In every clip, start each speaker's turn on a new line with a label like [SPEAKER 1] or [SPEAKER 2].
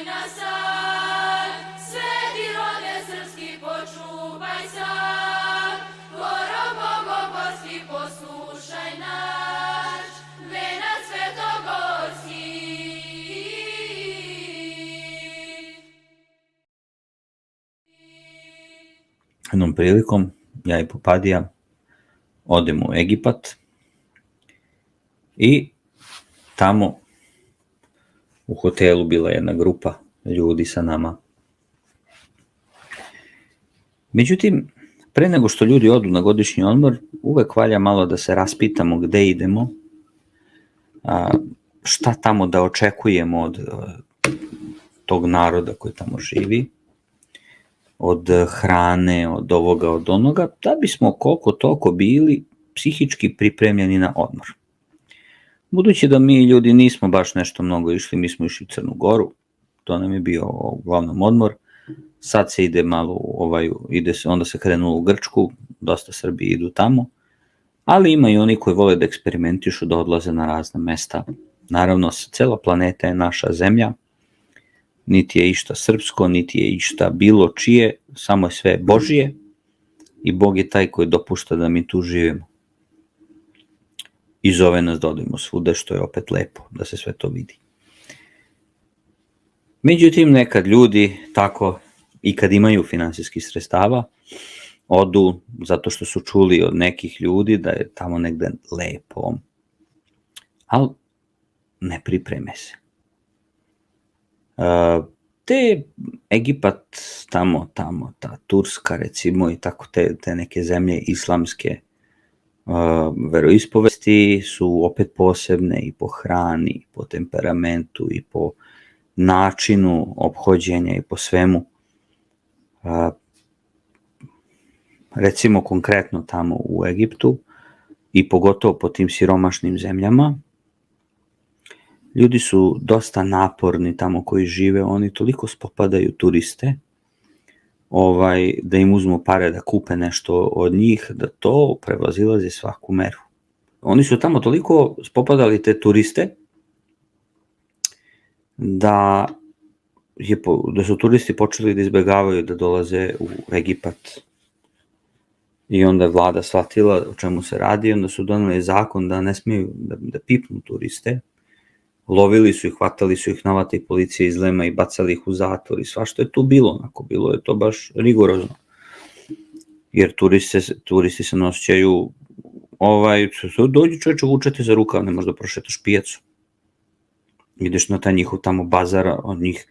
[SPEAKER 1] nas sad, sveti rode srpski, počuvaj sad, Goro Bogogorski, poslušaj naš, venac svetogorski.
[SPEAKER 2] Jednom prilikom, ja i Popadija odemo u Egipat i tamo u hotelu bila jedna grupa ljudi sa nama. Međutim, pre nego što ljudi odu na godišnji odmor, uvek valja malo da se raspitamo gde idemo, šta tamo da očekujemo od tog naroda koji tamo živi, od hrane, od ovoga, od onoga, da bismo koliko toliko bili psihički pripremljeni na odmor. Budući da mi ljudi nismo baš nešto mnogo išli, mi smo išli u Crnu Goru, to nam je bio uglavnom odmor, sad se ide malo, onda se krenulo u Grčku, dosta Srbi idu tamo, ali ima i oni koji vole da eksperimentišu, da odlaze na razna mesta. Naravno, cela planeta je naša zemlja, niti je išta srpsko, niti je išta bilo čije, samo je sve Božije i Bog je taj koji dopušta da mi tu živimo. I zove nas da odemo svuda, što je opet lepo, da se sve to vidi. Međutim, nekad ljudi tako, i kad imaju finansijskih sredstava, odu zato što su čuli od nekih ljudi da je tamo negde lepo, ali ne pripreme se. Te Egipat, tamo, ta Turska recimo i tako te neke zemlje islamske veroispovesti su opet posebne i po hrani, i po temperamentu, i po načinu ophođenja i po svemu. Recimo konkretno tamo u Egiptu i pogotovo po tim siromašnim zemljama, ljudi su dosta naporni tamo koji žive, oni toliko spopadaju turiste, da im uzmu pare da kupe nešto od njih, da to prevazilazi svaku meru. Oni su tamo toliko spopadali te turiste, da su turisti počeli da izbegavaju da dolaze u Egipat. I onda je vlada shvatila o čemu se radi, onda su doneli zakon da ne smiju da pipnu turiste. Lovili su ih, hvatali su ih na vata i policija iz Lema i bacali ih u zatvor i svašta je tu bilo, bilo je to baš rigorozno. Jer turisti se ne osjećaju, dođi čovječe, vučete za rukav, ne možda prošetaš pijacu. Ideš na taj njihov tamo bazar, od njih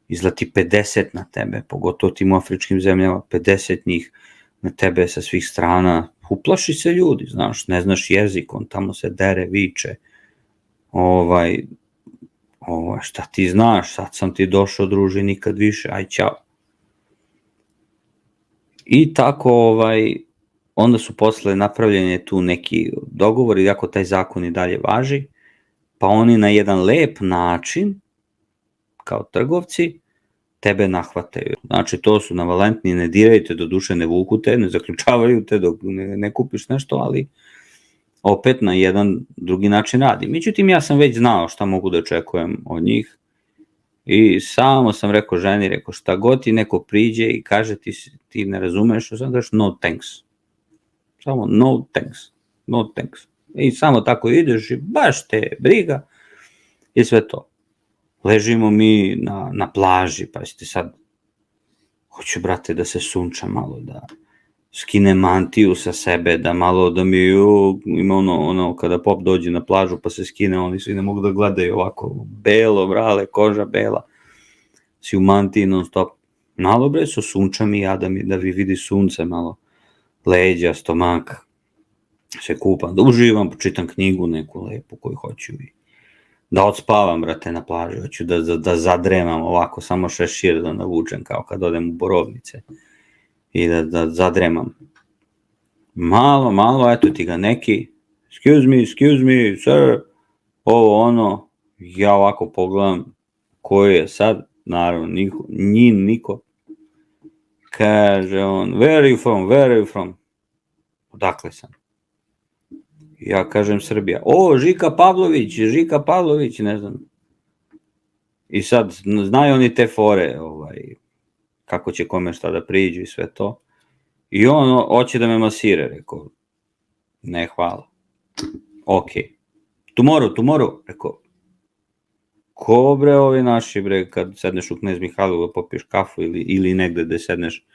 [SPEAKER 2] izlati 50 na tebe, pogotovo tim u afričkim zemljama, 50 njih na tebe sa svih strana, uplaši se ljudi, znaš, ne znaš jezik, on tamo se dere, viče, šta ti znaš, sad sam ti došao, druži, nikad više, aj ćao. I tako, onda su posle napravljene tu neki dogovori, iako taj zakon i dalje važi, pa oni na jedan lep način, kao trgovci, tebe nahvataju. Znači, to su navalentni, ne diraju te, do duše ne vuku te, ne zaključavaju te dok ne kupiš nešto, ali opet na jedan drugi način radi. Međutim, ja sam već znao šta mogu da očekujem od njih i samo sam rekao ženi, šta god ti neko priđe i kaže ti ne razumeš, što sam kažeš no thanks. Samo no thanks. I samo tako ideš i baš te briga i sve to. Ležimo mi na plaži, pa ste sad, hoću brate da se sunča malo, da skine mantiju sa sebe, da malo da mi ima ono kada pop dođe na plažu pa se skine, oni svi ne mogu da gledaju ovako, belo, brale, koža bela, si u mantiji non stop. Malo bre, su sunča mi ja da vi vidi sunce malo, leđa, stomak, se kupam, da uživam, počitam knjigu neku lepu koju hoću i da odspavam, brate, na plaži, hoću da zadremam ovako, samo šešir da navučem kao kad odem u Borovnice i da zadremam. Malo, eto ti ga neki, excuse me, sir, ovo ono, ja ovako pogledam koji je sad, naravno, niko, kaže on, where are you from? Odakle sam? Ja kažem Srbija. O, Žika Pavlović, ne znam. I sad, znaju oni te fore, kako će kome šta da priđu i sve to. I on hoće da me masira, rekao, ne, hvala. Ok. Tomorrow, rekao, ko bre ovi naši, bre, kad sedneš u Knez Mihajlovu da popiješ kafu ili negde da sedneš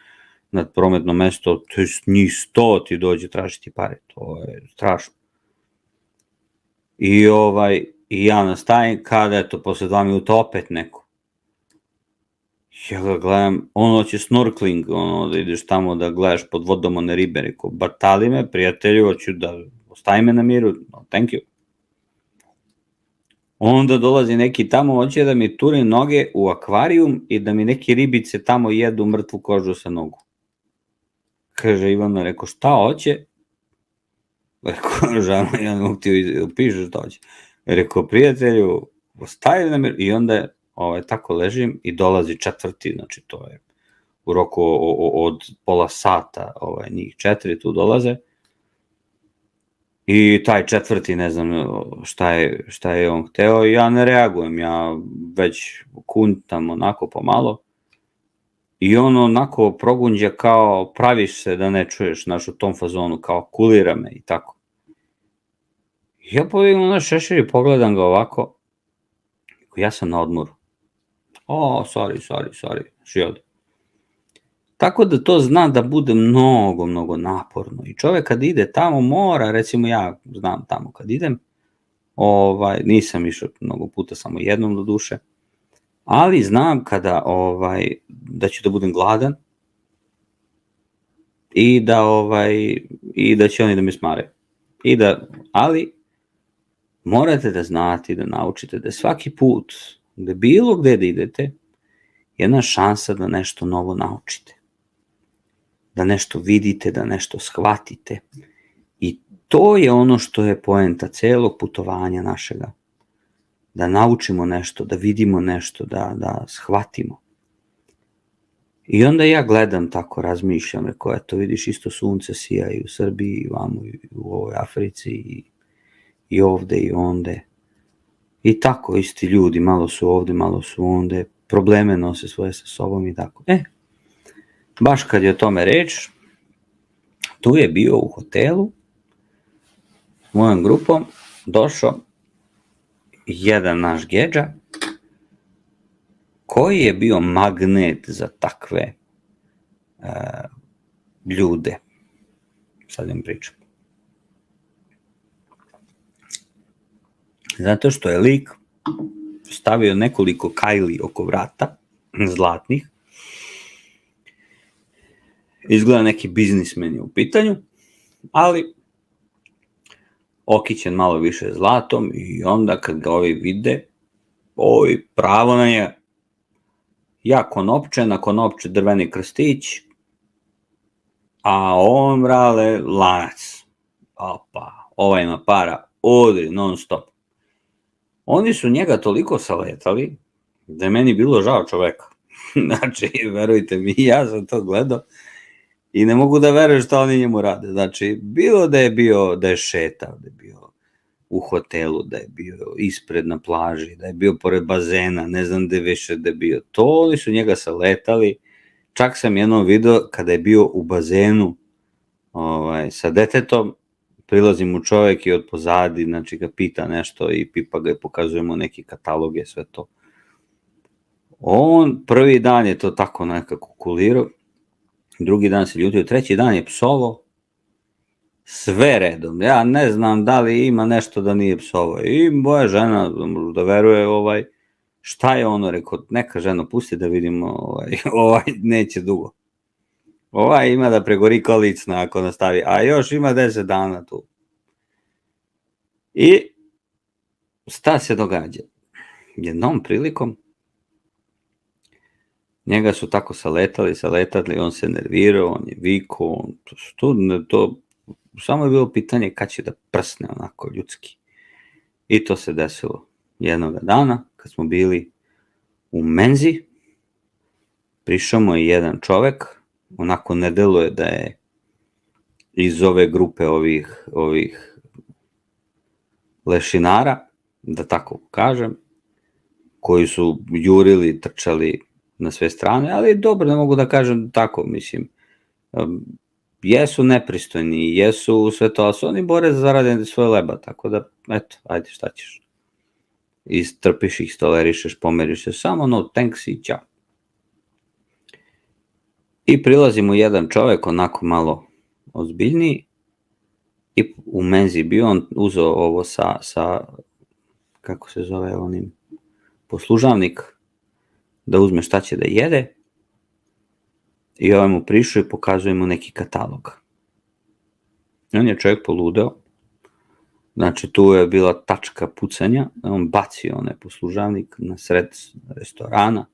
[SPEAKER 2] nad prometno mesto, to je njih 100 ti dođe tražiti pare, to je strašno. I ja nastavim, kada eto, posle 2 minuta opet neko. Ja ga gledam, hoće snorkeling, da ideš tamo da gledaš pod vodom one ribe, rekao, batali me, prijatelju, hoću da ostavi me na miru, no, thank you. Onda dolazi neki tamo, hoće da mi turi noge u akvarijum i da mi neke ribice tamo jedu mrtvu kožu sa nogu. Kaže Ivana, rekao, šta hoće? Rekao, žano, ja ne mogu ti upišeš šta hoće. Rekao, prijatelju, ostavi na miru. I onda tako ležim i dolazi četvrti, znači to je u roku od pola sata, njih 4 tu dolaze. I taj četvrti, ne znam šta je on hteo, i ja ne reagujem, ja već kuntam onako pomalo. I on onako progunđa kao praviš se da ne čuješ, znaš, u tom fazonu, kao kulira me i tako. Ja podignem na šešir i pogledam ga ovako, ja sam na odmoru. Sorry, i ode. Tako da to zna da bude mnogo, mnogo naporno. I čovek kad ide tamo mora, recimo ja znam tamo kad idem, nisam išao mnogo puta, samo jednom do duše, ali znam kada, da ću da budem gladan i da će oni da me smare. Ali morate da znate i da naučite da svaki put, da bilo gde da idete, jedna šansa da nešto novo naučite. Da nešto vidite, da nešto shvatite. I to je ono što je poenta celog putovanja našega. Da naučimo nešto, da vidimo nešto, da shvatimo. I onda ja gledam tako, razmišljam, rekao, eto vidiš, isto sunce sija i u Srbiji, i vamo, i u ovoj Africi, i ovde, i onde. I tako, isti ljudi, malo su ovde, malo su onde, probleme nose svoje sa sobom i tako. Baš kad je o tome reč, tu je bio u hotelu, mojom grupom, došao jedan naš gedža, koji je bio magnet za takve ljude. Sad im pričam. Zato što je lik stavio nekoliko kajli oko vrata, zlatnih. Izgleda neki biznismen je u pitanju, ali okićen malo više zlatom, i onda kad ga ovi vide, pravo na je, ja konopče, na konopče drveni krstić, a on, brale, lanac. Opa, ova ima para, odri, non stop. Oni su njega toliko saletali da je meni bilo žao čoveka. Znači, verujte mi, ja sam to gledao i ne mogu da verujem šta oni njemu rade. Znači, bilo da je šetao, da je bio u hotelu, da je bio ispred na plaži, da je bio pored bazena, ne znam gde više da je bio. To oni su njega saletali. Čak sam jednom video kada je bio u bazenu sa detetom, prilazi mu čovek i od pozadi, znači ga pita nešto i pipa ga i pokazuje mu neki kataloge, sve to. On prvi dan je to tako nekako kulirao, drugi dan se ljutio, treći dan je psovao, sve redom. Ja ne znam da li ima nešto da nije psovao. I moja žena, da veruje, šta je ono, rekao, neka žena, pusti da vidimo, neće dugo. Ima da pregori kolicna ako nastavi, a još ima 10 dana tu. I šta se događa? Jednom prilikom njega su tako saletali, on se nervirao, on je vikao, to samo je bilo pitanje kad će da prsne onako ljudski. I to se desilo jednog dana kad smo bili u menzi, prišao mu je jedan čovek, onako ne deluje da je iz ove grupe ovih lešinara, da tako kažem, koji su jurili, trčali na sve strane, ali dobro, ne mogu da kažem tako, mislim, jesu nepristojni, jesu sve to, ali su oni bore za zarade svoje leba, tako da, eto, ajde, šta ćeš. Istrpiš ih, tolerišeš, pomeriš se, samo no thanks i ćao. I prilazi mu jedan čovek, onako malo ozbiljniji, i u menzi bio, on uzeo ovo sa kako se zove onim, poslužavnik, da uzme šta će da jede, i ovaj mu prišao i pokazuje mu neki katalog. On je čovjek poludeo, znači tu je bila tačka pucanja, on bacio onaj poslužavnik na sred restorana,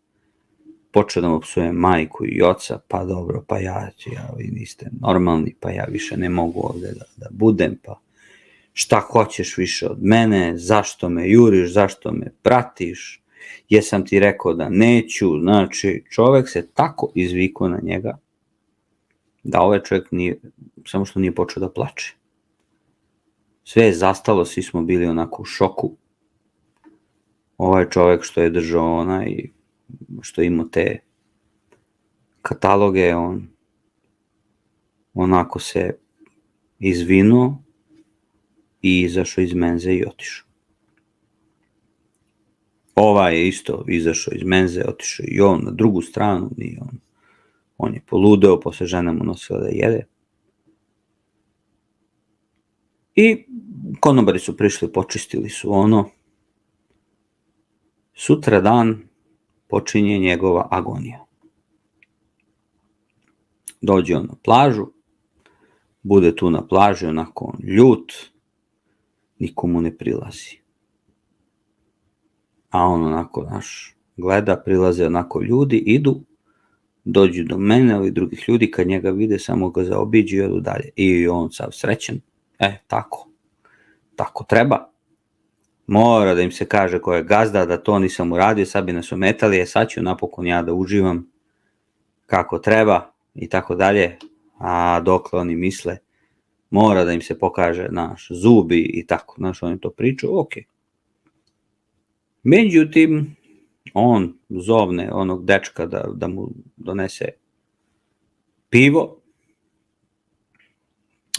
[SPEAKER 2] počeo da mu psuje majku i oca, pa dobro, pa vi niste normalni, pa ja više ne mogu ovde da budem, pa šta hoćeš više od mene, zašto me juriš, zašto me pratiš, jesam ti rekao da neću, znači čovek se tako izvikao na njega, da ovaj čovjek nije, samo što nije počeo da plače. Sve je zastalo, svi smo bili onako u šoku. Ovaj čovjek što je držao onaj, što je imao te kataloge, on onako se izvinuo i izašao iz menze i otišao. Ovaj je isto izašao iz menze, otišao i on na drugu stranu, i on je poludeo, posle žena mu nosila da jede. I konobari su prišli, počistili su ono. Sutra dan počinje njegova agonija. Dođe on na plažu, bude tu na plaži, onako on ljut, nikomu ne prilazi. A on onako, gleda, prilaze onako ljudi, idu, dođu do mene, ovi drugih ljudi, kad njega vide, samo ga zaobiđu i odu dalje. I on sav srećen, tako treba. Mora da im se kaže ko je gazda, da to nisam uradio, sad bi nas ometali, sad ću napokon ja da uživam kako treba i tako dalje, a dokle oni misle, mora da im se pokaže zubi i tako, oni to pričaju, ok. Međutim, on zovne onog dečka da mu donese pivo,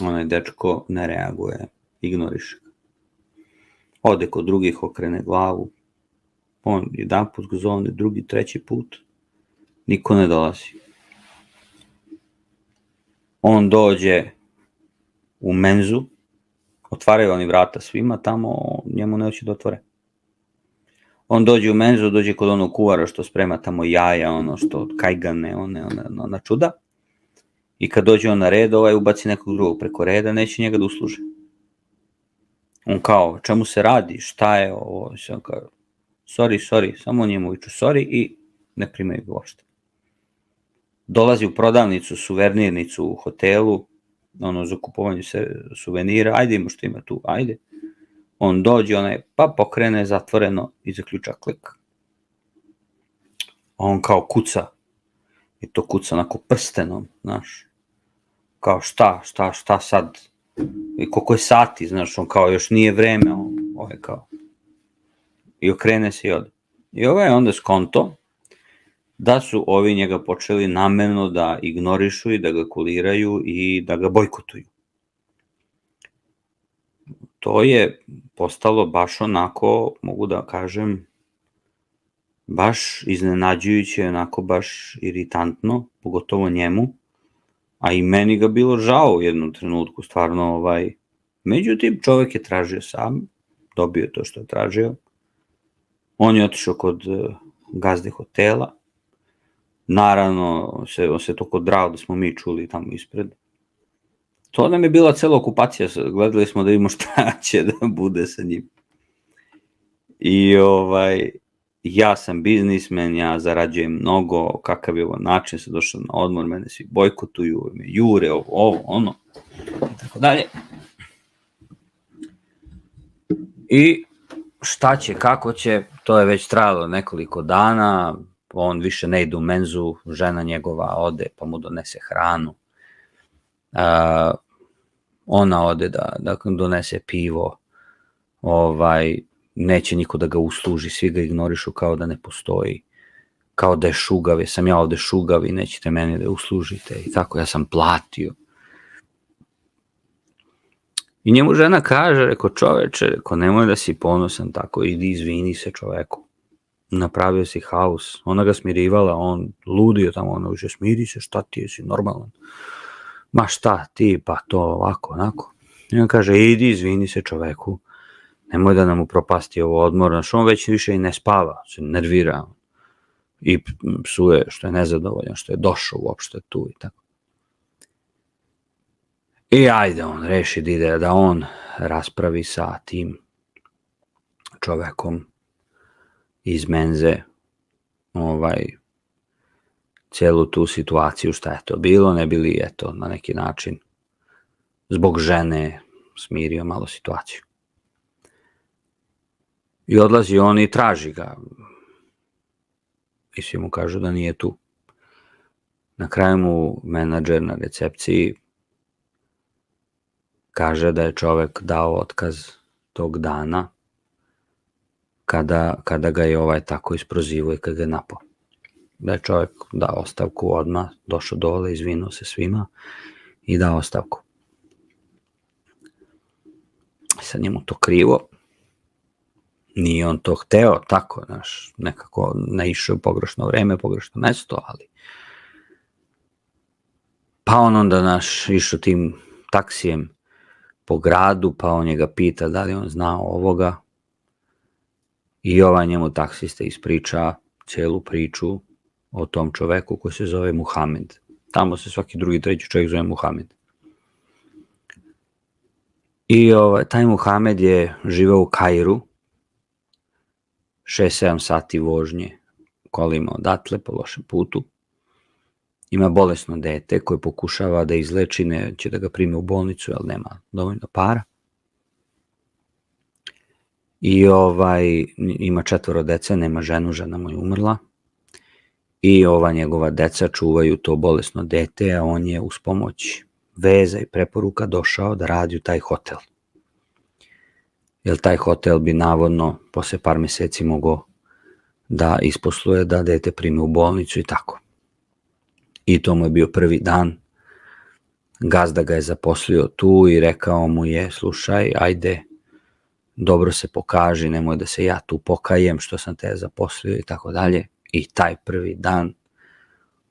[SPEAKER 2] onaj dečko ne reaguje, ignoriše ga. Ode kod drugih, okrene glavu, on jedan put ga zovne, drugi, treći put, niko ne dolazi. On dođe u menzu, otvaraju oni vrata svima, tamo njemu ne hoće da otvore. On dođe u menzu, dođe kod onog kuvara što sprema tamo jaja, ono što kajgane, ona čuda. I kad dođe on na red, ovaj ubaci nekog drugog preko reda, neće njega da usluže. On kao, čemu se radi, šta je ovo, kao, sorry, samo njemu viču sorry i ne primaju ga uopšte. Dolazi u prodavnicu, suvenirnicu u hotelu, za kupovanje suvenira, ajde ima što ima tu, ajde. On dođe, pa pokrene zatvoreno i zaključa klik. On kao kuca, i to kuca onako prstenom, kao šta sad, i koliko je sati, on kao još nije vreme, kao, i okrene se i ode. I je onda skonto da su ovi njega počeli namerno da ignorišu i da ga kuliraju i da ga bojkotuju. To je postalo baš onako, mogu da kažem, baš iznenađujuće, onako baš iritantno, pogotovo njemu, a i meni ga bilo žao u jednom trenutku, stvarno, međutim, čovek je tražio sam, dobio to što je tražio, on je otišao kod gazde hotela, naravno, on se toliko drao da smo mi čuli tamo ispred. To nam je bila cela okupacija, gledali smo da vidimo šta će da bude sa njim. I ja sam biznismen, ja zarađujem mnogo, kakav je ovo način, sam došao na odmor, mene svi bojkotuju, me jure, ovo, ono, i tako dalje. I šta će, kako će, to je već trajalo nekoliko dana, on više ne ide u menzu, žena njegova ode pa mu donese hranu. Ona ode da donese pivo, neće niko da ga usluži, svi ga ignorišu kao da ne postoji, kao da je šugav, sam ja ovde šugav i nećete meni da uslužite i tako, ja sam platio. I njemu žena kaže, reko, čoveče, reko, nemoj da si ponosan tako, idi izvini se čoveku. Napravio si haos, ona ga smirivala, on ludio tamo, ona uže, smiri se, šta ti je, si normalan. Ma šta ti, pa to ovako, onako. I on kaže, idi izvini se čoveku, nemoj da nam upropasti ovo odmor, znaš, on već više i ne spava, se nervira i psuje što je nezadovoljan, što je došao uopšte tu i tako. I ajde, on reši da ide, da on raspravi sa tim čovekom iz menze celu tu situaciju, šta je to bilo, ne bi li, eto, na neki način zbog žene smirio malo situaciju. I odlazi on i traži ga. I svi mu kažu da nije tu. Na kraju mu menadžer na recepciji kaže da je čovek dao otkaz tog dana kada ga je tako isprozivao i kada ga je napao. Da je čovek dao ostavku odmah, došao dole, izvinuo se svima i dao ostavku. Sad njemu to krivo. Nije on to hteo, tako, znaš, nekako naišao u pogrešno vreme, pogrešno mesto, ali pa on onda, znaš, išao tim taksijem po gradu, pa on njega pita da li on zna ovoga i njemu taksista ispriča celu priču o tom čoveku koji se zove Muhamed. Tamo se svaki drugi, treći čovjek zove Muhamed. I taj Muhamed je živeo u Kairu, 6-7 sati vožnje kolima odatle po lošem putu. Ima bolesno dete koje pokušava da izleči, neće da ga prime u bolnicu, jer nema dovoljno para. I ima 4 dece, nema ženu, žena mu je umrla. I njegova deca čuvaju to bolesno dete, a on je uz pomoć veza i preporuka došao da radi u taj hotel. Jer taj hotel bi navodno posle par meseci mogao da isposluje da dete prime u bolnicu i tako. I to mu je bio prvi dan. Gazda ga je zaposlio tu i rekao mu je, slušaj, ajde, dobro se pokaži, nemoj da se ja tu pokajem što sam te zaposlio i tako dalje. I taj prvi dan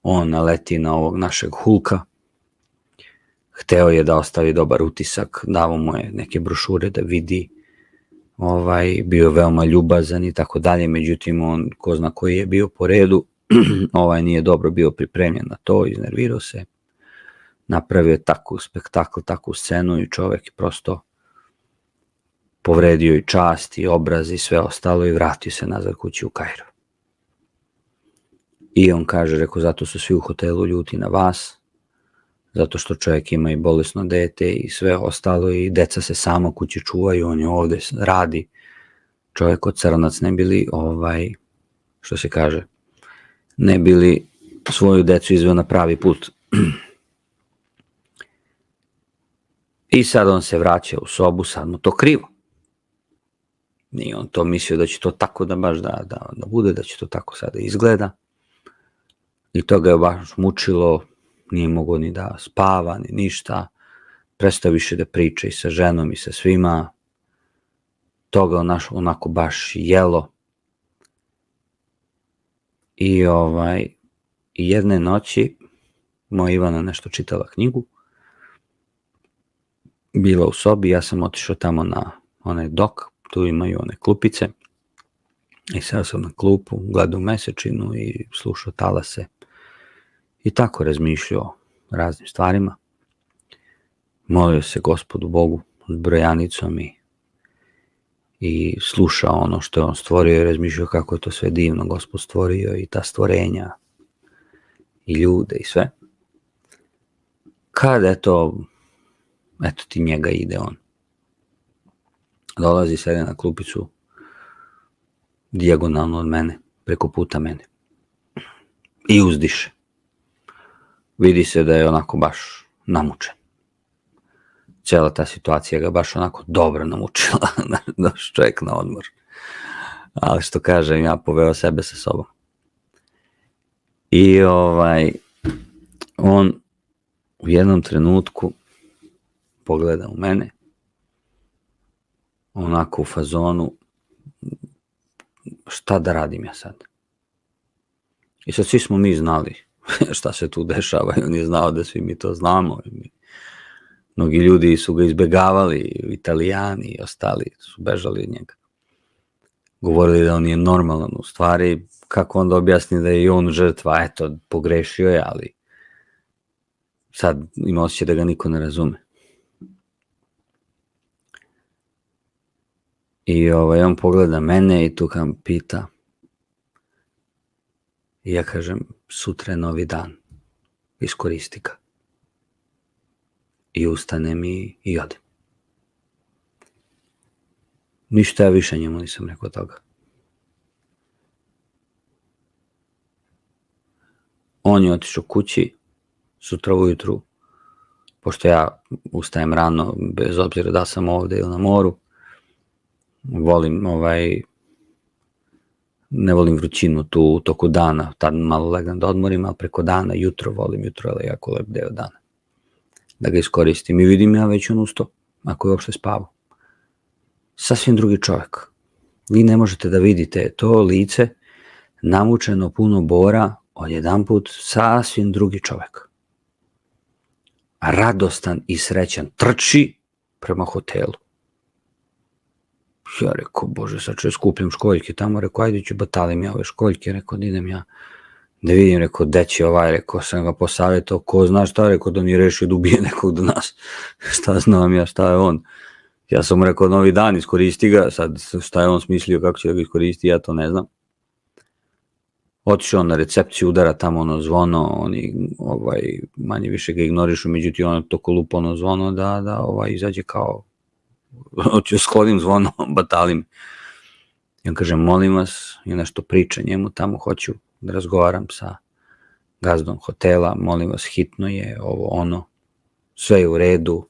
[SPEAKER 2] on naleti na ovog našeg Hulka. Hteo je da ostavi dobar utisak, davo mu je neke brošure da vidi, bio veoma ljubazan i tako dalje, međutim on, ko zna koji je bio po redu, nije dobro bio pripremljen na to, iznervirao se, napravio je takvu spektakl, takvu scenu i čovek je prosto povredio i čast i obraz i sve ostalo i vratio se nazad kući u Kairu. I on kaže, rekao, zato su svi u hotelu ljuti na vas, zato što čovjek ima i bolesno dete i sve ostalo i deca se samo kući čuvaju, on je ovde radi, čovjek od crnac, ne bili, što se kaže, ne bili svoju decu izveo na pravi put. I sad on se vraća u sobu, sad mu to krivo. Nije on to mislio da će to tako da baš da bude, da će to tako sada izgleda. I to ga je baš mučilo, nije mogao ni da spava, ni ništa. Prestao više da priča i sa ženom i sa svima. To ga onako baš jelo. I jedne noći moja Ivana nešto čitala knjigu. Bila u sobi, ja sam otišao tamo na onaj dok, tu imaju one klupice. I seo sam na klupu, gledao mesečinu i slušao talase. I tako razmišljao o raznim stvarima. Molio se Gospodu Bogu s brojanicom i slušao ono što je on stvorio i razmišljao kako je to sve divno Gospod stvorio i ta stvorenja i ljude i sve. Kad eto ti njega ide on. Dolazi, sede na klupicu dijagonalno od mene, preko puta mene. I uzdiše. Vidi se da je onako baš namučen. Cijela ta situacija ga baš onako dobro namučila, došao čovjek na odmor. Ali što kažem, ja poveo sebe sa sobom. I on u jednom trenutku pogleda u mene, onako u fazonu, šta da radim ja sad? I sad svi smo mi znali šta se tu dešava i on je znao da svi mi to znamo. Mnogi ljudi su ga izbegavali, Italijani i ostali su bežali od njega. Govorili da on nije normalan, u stvari, kako onda objasni da je i on žrtva, eto, pogrešio je, ali sad ima osjećaj da ga niko ne razume. I on pogleda mene i tu kam pita, i ja kažem, sutra je novi dan, iskoristi ga. I ustanem i odem. Ništa ja više njemu nisam rekao toga. On je otišao kući, sutra ujutru, pošto ja ustajem rano, bez obzira da sam ovde ili na moru, volim ne volim vrućinu tu u toku dana, tad malo legam da odmorim, ali preko dana, jutro volim, jutro je jako lep deo dana, da ga iskoristim. I vidim ja već on ustao, ako je uopšte spavao. Sasvim drugi čovjek. Vi ne možete da vidite to lice, namučeno puno bora, odjedanput sasvim drugi čovjek. Radostan i srećan, trči prema hotelu. Ja rekao, Bože, sad ću skupljam školjke tamo, rekao, ajde ću batalim ja ove školjke, rekao, da idem ja da vidim, rekao, gde će rekao, sam ga posavjetao, ko zna šta, rekao, da mi rešio da ubije nekog do nas, šta znam ja, šta je on. Ja sam mu rekao, novi dan, iskoristi ga, sad šta je on smislio, kako će da ga iskoristi, ja to ne znam. Otišao na recepciju, udara tamo ono zvono, oni manje više ga ignorišu, međutim ono toko lupa ono zvono da izađe kao, hoću sklonim zvono, batalim. I on kaže, molim vas, ja nešto priča njemu tamo, hoću da razgovaram sa gazdom hotela, molim vas, hitno je, ovo ono, sve je u redu,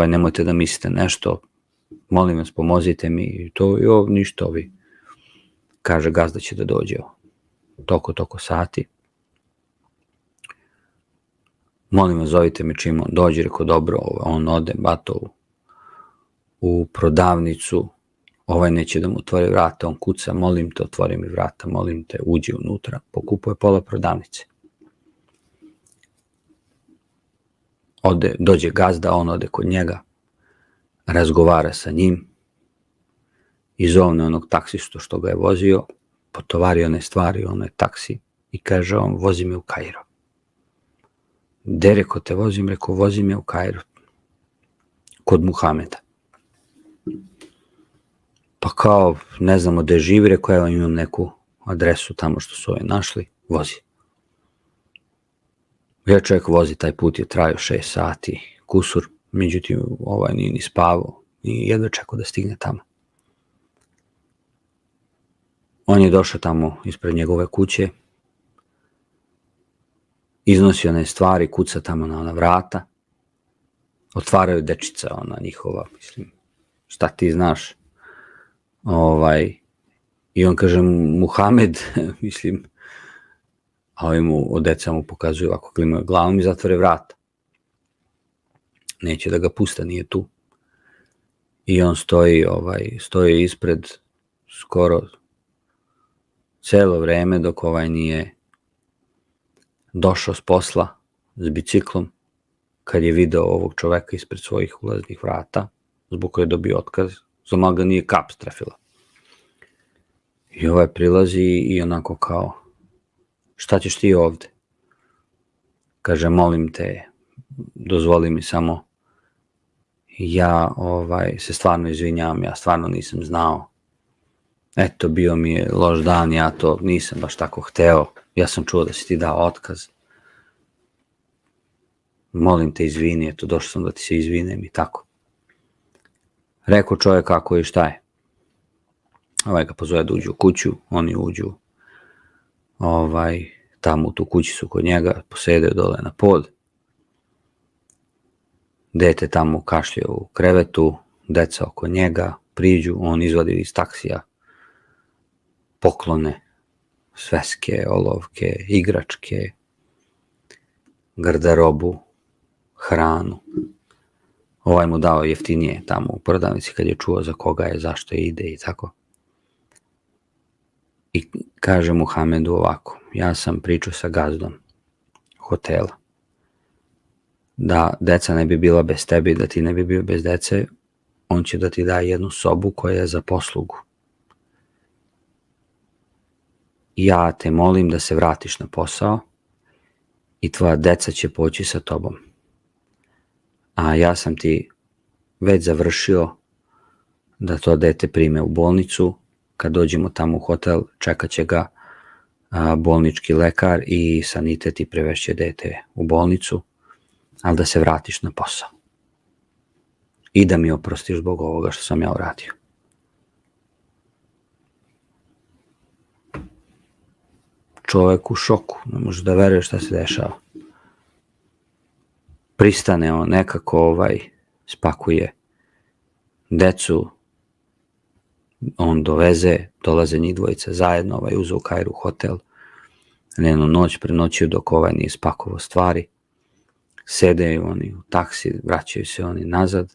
[SPEAKER 2] nemojte da mislite nešto, molim vas, pomozite mi, i to, ništa, kaže, gazda će da dođe toliko sati. Molim vas, zovite me čim on dođe, rekao, dobro, on ode, bato, u prodavnicu, neće da mu otvori vrata, on kuca, molim te, otvori mi vrata, molim te, uđi unutra, pokupuje pola prodavnice. Dođe gazda, on ode kod njega, razgovara sa njim, i zovne onog taksistu što ga je vozio, potovari one stvari, onaj taksi, i kaže on, vozi me u Kairo. Gde, rekao, te vozim? Rekao, vozi me u Kairo, kod Muhameda. Pa kao, ne znamo gde živi, rekao, evo imam neku adresu tamo što su našli, vozi. Ja čovjek vozi, taj put je trajao 6 sati, kusur, međutim nije ni spavao, ni jedva čekao da stigne tamo. On je došao tamo ispred njegove kuće, iznosi one stvari, kuca tamo na ona vrata, otvaraju dečica, ona njihova, mislim, šta ti znaš, i on kaže, Muhamed, mislim, a ovi mu od deca mu pokazuju ovako, klimaju glavom i zatvore vrata. Neće da ga pusta, nije tu. I on stoji ispred skoro celo vreme dok nije došao s posla s biciklom, kad je video ovog čoveka ispred svojih ulaznih vrata, zbog koje je dobio otkaz, samo ga nije kap strefila. I prilazi i onako kao, šta ćeš ti ovde? Kaže, molim te, dozvoli mi samo, ja se stvarno izvinjavam, ja stvarno nisam znao. Eto, bio mi je loš dan, ja to nisam baš tako hteo, ja sam čuo da si ti dao otkaz. Molim te, izvini, eto, došao sam da ti se izvinem i tako. Rekao čovjek kako i šta je. Ga pozove da uđu u kuću, oni uđu tamo u tu kućicu kod njega, posede dole na pod. Dete tamo kašlje u krevetu, deca oko njega, priđu, on izvadi iz taksija poklone, sveske, olovke, igračke, garderobu, hranu. Ovaj mu dao jeftinije tamo u prodavnici kad je čuo za koga je, zašto ide i tako. I kaže Muhamedu ovako, ja sam pričao sa gazdom hotela, da deca ne bi bila bez tebe i da ti ne bi bio bez dece, on će da ti da jednu sobu koja je za poslugu. Ja te molim da se vratiš na posao i tvoja deca će poći sa tobom. A ja sam ti već završio da to dete prime u bolnicu. Kad dođemo tamo u hotel, čekat će ga bolnički lekar i sanitet i prevešće dete u bolnicu, ali da se vratiš na posao. I da mi oprostiš zbog ovoga što sam ja uradio. Čovek u šoku, ne može da veruje šta se dešava. Pristane on nekako, spakuje decu, on doveze, dolaze njih dvojica zajedno, uzu u Kairu hotel, jednu noć prenoćuju dok nije spakovao stvari, sedeju oni u taksi, vraćaju se oni nazad,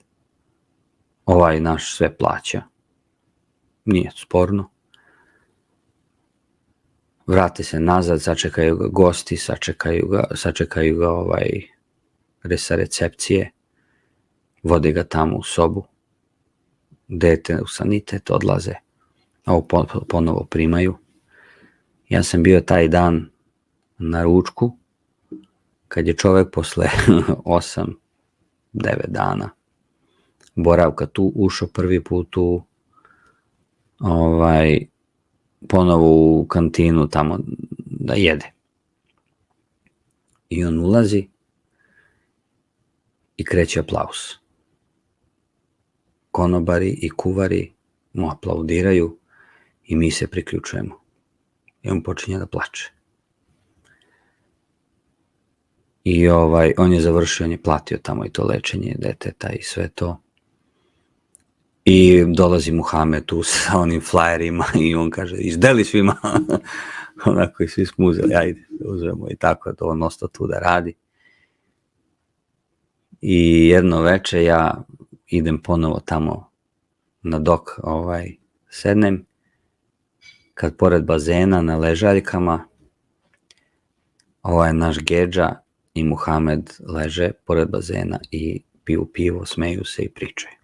[SPEAKER 2] naš sve plaća, nije sporno, vrate se nazad, sačekaju ga gosti, sačekaju ga sa recepcije, vode ga tamo u sobu, dete u sanitet, odlaze, ovo ponovo primaju. Ja sam bio taj dan na ručku, kad je čovek posle 8-9 dana boravka tu ušao prvi put u ponovo u kantinu tamo da jede. I on ulazi i kreće aplauz. Konobari i kuvari mu aplaudiraju i mi se priključujemo. I on počinje da plače. I on je završio, on je platio tamo i to lečenje deteta i sve to. I dolazi Muhamed tu sa onim flajerima i on kaže, izdeli svima. Onako i svi smo uzeli, ajde, uzmemo i tako, da on ostao tu da radi. I jedno veče ja idem ponovo tamo na dok, sednem, kad pored bazena na ležaljkama, naš Gedža i Muhamed leže pored bazena i piju pivo, smeju se i pričaju.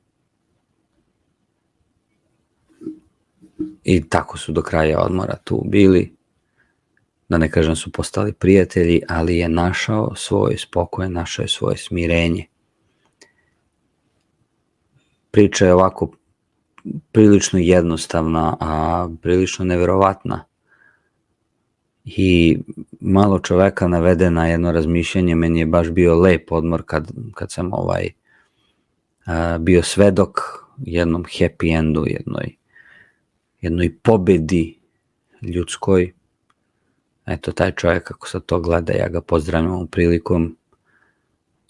[SPEAKER 2] I tako su do kraja odmora tu bili, da ne kažem su postali prijatelji, ali je našao svoj spokoj, našao je svoje smirenje. Priča je ovako prilično jednostavna, a prilično neverovatna. I malo čoveka navede na jedno razmišljanje, meni je baš bio lep odmor kad sam bio svedok jednom happy endu, jednoj pobedi ljudskoj. Eto, taj čovjek, kako sad to gleda, ja ga pozdravljam ovom prilikom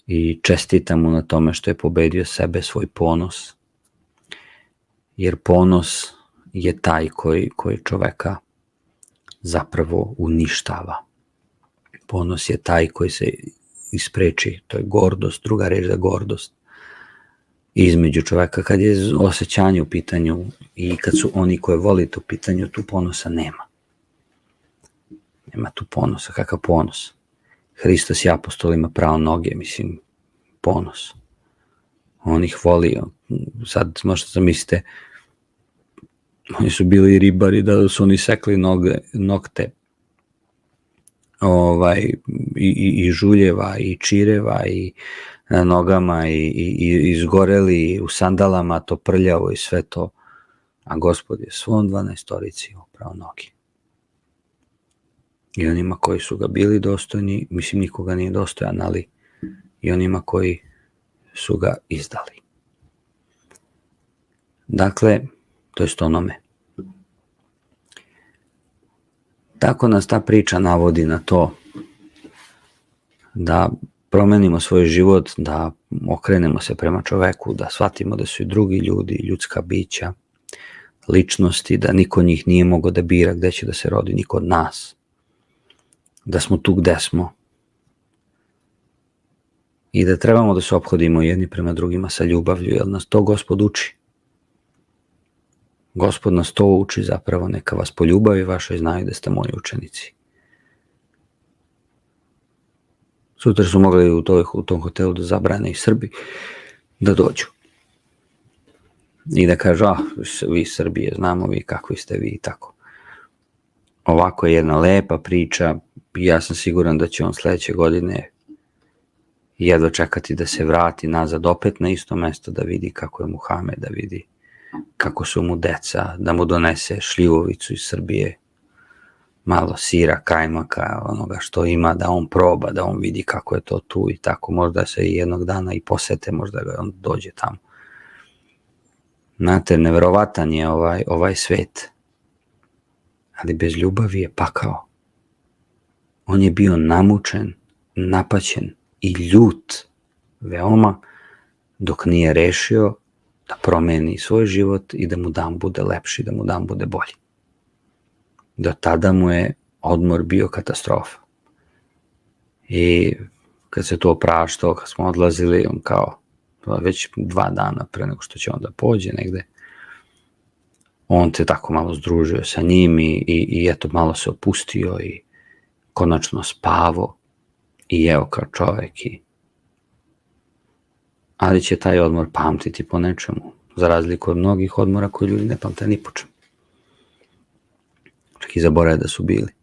[SPEAKER 2] i čestitam mu na tome što je pobedio sebe, svoj ponos. Jer ponos je taj koji čoveka zapravo uništava. Ponos je taj koji se ispreči, to je gordost, druga reč za gordost. Između čoveka, kad je osjećanje u pitanju i kad su oni koje volite u pitanju, tu ponosa nema. Nema tu ponosa, kakav ponos? Hristos i apostolima prao noge, mislim, ponos. On ih voli, sad možda zamislite, oni su bili ribari, da su oni sekli nokte i žuljeva i čireva i na nogama i izgoreli u sandalama, to prljavo i sve to, a Gospod je svom 12-torici oprao noge. I onima koji su ga bili dostojni, mislim nikoga nije dostojan, ali i onima koji su ga izdali. Dakle, to jest onome. Tako nas ta priča navodi na to da promenimo svoj život, da okrenemo se prema čoveku, da shvatimo da su i drugi ljudi, ljudska bića, ličnosti, da niko njih nije mogao da bira gde će da se rodi, niko od nas. Da smo tu gde smo. I da trebamo da se ophodimo jedni prema drugima sa ljubavlju, jer nas to Gospod uči. Gospod nas to uči zapravo, neka vas po ljubavi vašoj znaju da ste moji učenici. Sutra su mogli u tom hotelu da zabrane i Srbi da dođu. I da kažu, vi Srbije, znamo vi kakvi ste vi i tako. Ovako je jedna lepa priča i ja sam siguran da će on sledeće godine jedva čekati da se vrati nazad opet na isto mesto, da vidi kako je Muhamed, da vidi kako su mu deca, da mu donese šljivovicu iz Srbije, malo sira, kajmaka, onoga što ima, da on proba, da on vidi kako je to tu i tako, možda se i jednog dana i posete, možda ga on dođe tamo. Znate, neverovatan je ovaj svet, ali bez ljubavi je pakao. On je bio namučen, napaćen i ljut veoma, dok nije rešio da promeni svoj život i da mu dan bude lepši, da mu dan bude bolji. Do tada mu je odmor bio katastrofa. I kad se to opraštao, kad smo odlazili, on kao već 2 dana pre nego što će on da pođe negde, on se tako malo združio sa njim i eto malo se opustio i konačno spavo i jeo kao čovek. Ali će taj odmor pamtiti po nečemu, za razliku od mnogih odmora koji ljudi ne pamte ni po čemu. Čak i zaborave da su bili.